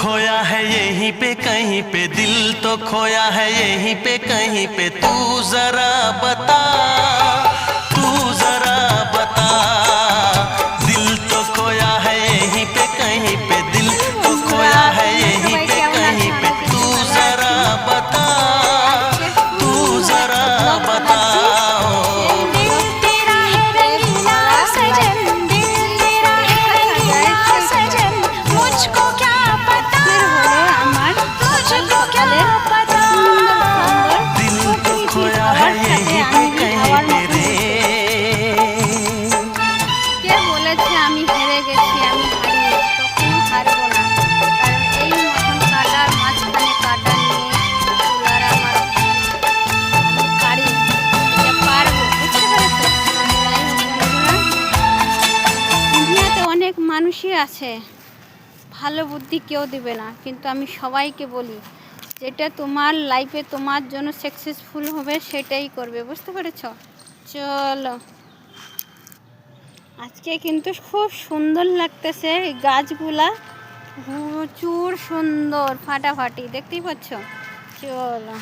खोया है यहीं पे कहीं पे, दिल तो खोया है यहीं पे कहीं पे, तू जरा बता, तू जरा बता। दिल तो खोया है यहीं पे कहीं पे, दिल तो खोया है यहीं पे कहीं पे, तू जरा बता, तू जरा बता। মানুষই আছে ভালো বুদ্ধি কেউ দিবে না, কিন্তু আমি সবাইকে বলি যেটা তোমার লাইফে তোমার জন্য সাকসেসফুল হবে সেটাই করবে, বুঝতে পেরেছো? চলো, আজকে কিন্তু খুব সুন্দর লাগতেছে এই গাছগুলা, প্রচুর সুন্দর ফাটাফাটি, দেখতেই পাচ্ছ। চলো।